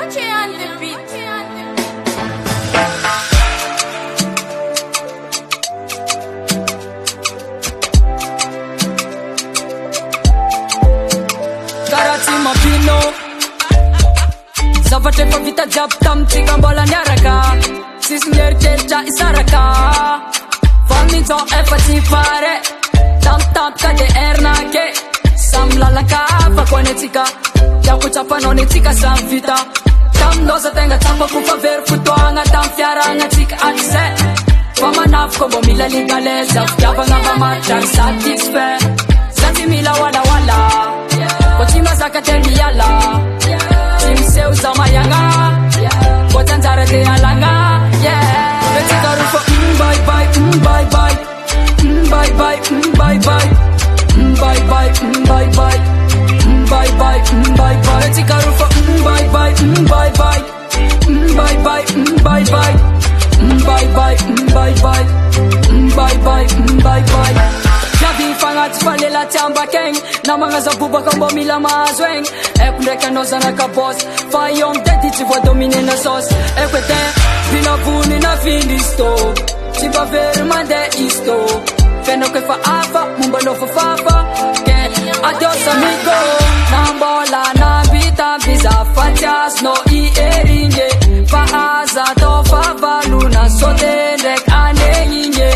on the beat. Karati miheno zavatra efa vita jiaby tamintsika mbola niaraka sisy mieritreritra isaraka fa mintsao efa tsy pare tampotampoka de ernake samy lalaka fa koany atsika tiako tsapanao ny atsika samy vita taminao za tegna tsapako fa very fotoagna tamy fiaragnatsika atizay fa manavoko mbô mila ligaleza fitiavagna mba matrary satisfait za tsy mila walawala ko tsy mazaka te miala tsy miseho za mayagna ko tsanjara te alagna betsaka rofo bye bye bye bye bye bye bye bye bye bye bye bye bye bye bye bye betsaka rofo bye bye bye bye bye bye bye bye bye bye bye bye bye bye bye bye Nabi fagnaty falela tiambakegny na magnaza bobaka mbô mila mahazo egny eko ndraiky anao zanaka boss fa io amy Dedy tsy voadomine na sauce eko ede vinavony na vilisto tsy mba very mandeha isto fiainako efa afa momba anao fafafa ke adios amigo na mbola nambita biza fa tsy azonao ieringe fa aza atao favalona sode ndraiky anegninge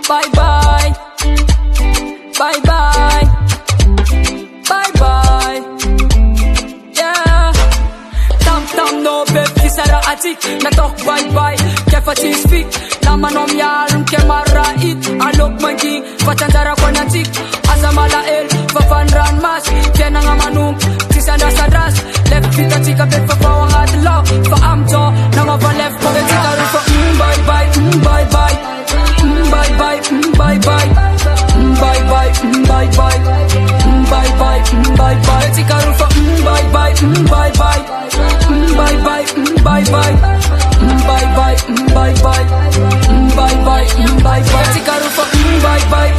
bye bye bye bye bye bye yeah tam no baby sara atik natok bye bye kefa tsy speak namanao miaro ke marait alok mangi fatanjara ko natik asa malael fafanran mas fiainagna manompo tsy sandrasandras left vita tsika be fafao agnaty lao fa amjo nagnova left ko tsika rofo bye bye bye bye bye bye bye bye bye bye bye bye bye bye bye bye tsika rofo bye bye bye bye bye bye bye bye bye bye bye bye bye bye bye bye tsika rofo bye bye